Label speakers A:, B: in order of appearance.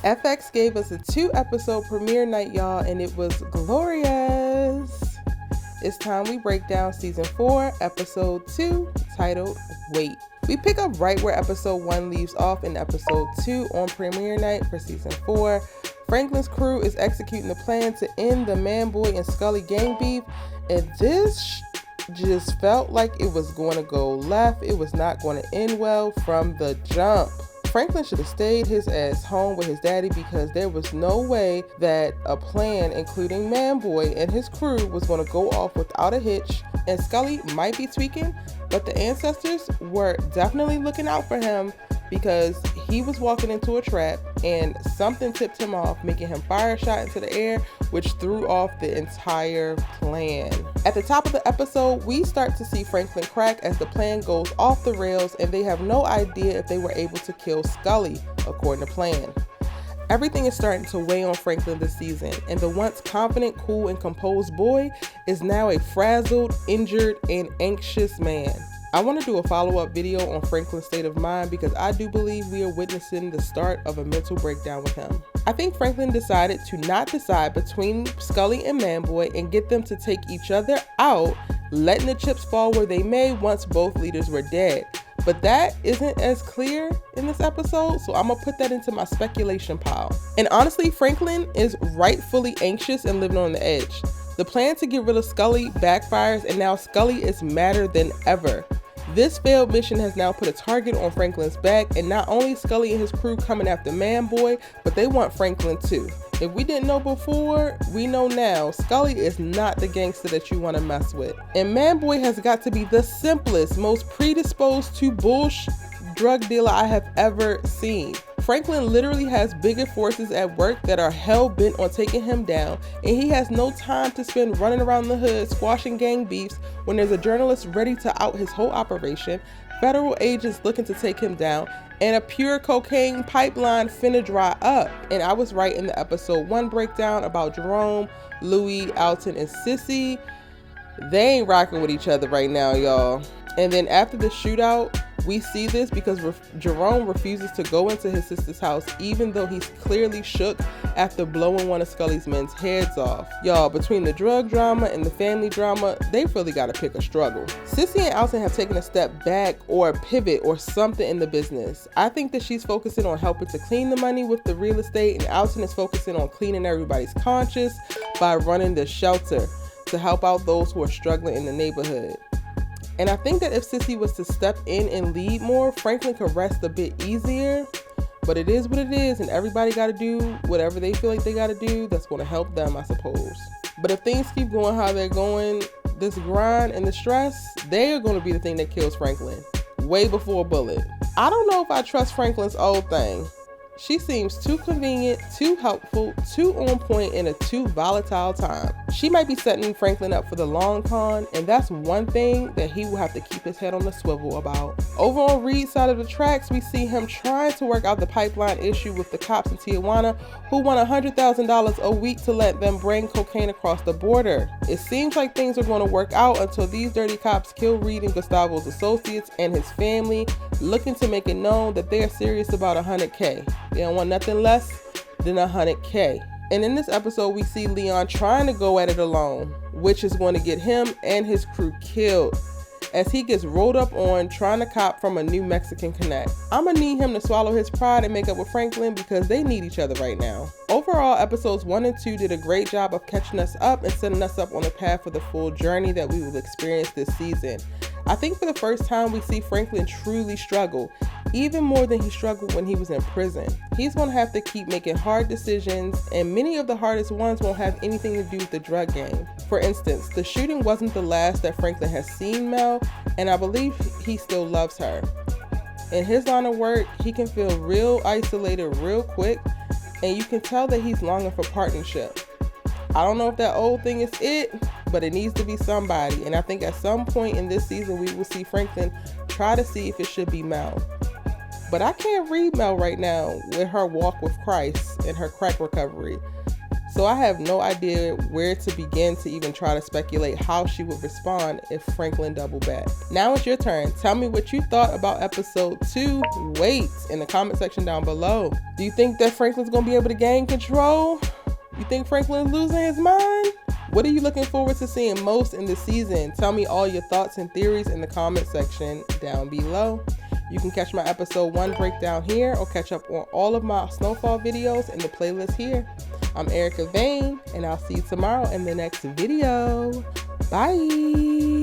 A: FX gave us a 2-episode premiere night, y'all, and it was glorious. It's time we break down season 4, episode 2, titled Wait. We pick up right where episode 1 leaves off in episode 2 on premiere night for season 4. Franklin's crew is executing the plan to end the Man-Boy and Scully gang beef, and this just felt like it was going to go left. It was not going to end well from the jump. Franklin should have stayed his ass home with his daddy because there was no way that a plan including Man-Boy and his crew was going to go off without a hitch. And Scully might be tweaking, but the ancestors were definitely looking out for him because he was walking into a trap and something tipped him off, making him fire a shot into the air, which threw off the entire plan. At the top of the episode, we start to see Franklin crack as the plan goes off the rails and they have no idea if they were able to kill Scully, according to plan. Everything is starting to weigh on Franklin this season, and the once confident, cool, and composed boy is now a frazzled, injured, and anxious man. I want to do a follow-up video on Franklin's state of mind because I do believe we are witnessing the start of a mental breakdown with him. I think Franklin decided to not decide between Scully and Man-Boy and get them to take each other out, letting the chips fall where they may once both leaders were dead. But that isn't as clear in this episode, so I'm gonna put that into my speculation pile. And honestly, Franklin is rightfully anxious and living on the edge. The plan to get rid of Scully backfires, and now Scully is madder than ever. This failed mission has now put a target on Franklin's back, and not only Scully and his crew coming after Man-Boy, but they want Franklin too. If we didn't know before, we know now. Scully is not the gangster that you want to mess with. And Man-Boy has got to be the simplest, most predisposed to bullshit drug dealer I have ever seen. Franklin literally has bigger forces at work that are hell-bent on taking him down, and he has no time to spend running around the hood squashing gang beefs when there's a journalist ready to out his whole operation, federal agents looking to take him down, and a pure cocaine pipeline finna dry up. And I was right in the episode 1 breakdown about Jerome, Louie, Alton, and Cissy. They ain't rocking with each other right now, y'all. And then after the shootout, we see this because Jerome refuses to go into his sister's house even though he's clearly shook after blowing one of Scully's men's heads off. Y'all, between the drug drama and the family drama, they really gotta pick a struggle. Cissy and Alton have taken a step back or a pivot or something in the business. I think that she's focusing on helping to clean the money with the real estate, and Alton is focusing on cleaning everybody's conscience by running the shelter to help out those who are struggling in the neighborhood. And I think that if Cissy was to step in and lead more, Franklin could rest a bit easier. But it is what it is, and everybody got to do whatever they feel like they got to do that's going to help them, I suppose. But if things keep going how they're going, this grind and the stress, they are going to be the thing that kills Franklin. Way before a bullet. I don't know if I trust Franklin's old thing. She seems too convenient, too helpful, too on point in a too volatile time. She might be setting Franklin up for the long con, and that's one thing that he will have to keep his head on the swivel about. Over on Reed's side of the tracks, we see him trying to work out the pipeline issue with the cops in Tijuana who want $100,000 a week to let them bring cocaine across the border. It seems like things are going to work out until these dirty cops kill Reed and Gustavo's associates and his family, looking to make it known that they're serious about $100K. They don't want nothing less than $100K. And in this episode, we see Leon trying to go at it alone, which is going to get him and his crew killed as he gets rolled up on trying to cop from a new Mexican connect. I'm gonna need him to swallow his pride and make up with Franklin because they need each other right now. Overall, episodes 1 and 2 did a great job of catching us up and setting us up on the path for the full journey that we will experience this season. I think for the first time we see Franklin truly struggle, even more than he struggled when he was in prison. He's going to have to keep making hard decisions, and many of the hardest ones won't have anything to do with the drug game. For instance, the shooting wasn't the last that Franklin has seen Mel, and I believe he still loves her. In his line of work, he can feel real isolated real quick, and you can tell that he's longing for partnership. I don't know if that old thing is it, but it needs to be somebody, and I think at some point in this season we will see Franklin try to see if it should be Mel. But I can't read Mel right now with her walk with Christ and her crack recovery. So I have no idea where to begin to even try to speculate how she would respond if Franklin doubled back. Now it's your turn. Tell me what you thought about episode 2, Wait, in the comment section down below. Do you think that Franklin's gonna be able to gain control? You think Franklin's losing his mind? What are you looking forward to seeing most in the season? Tell me all your thoughts and theories in the comment section down below. You can catch my episode 1 breakdown here or catch up on all of my Snowfall videos in the playlist here. I'm Erica Vane, and I'll see you tomorrow in the next video. Bye!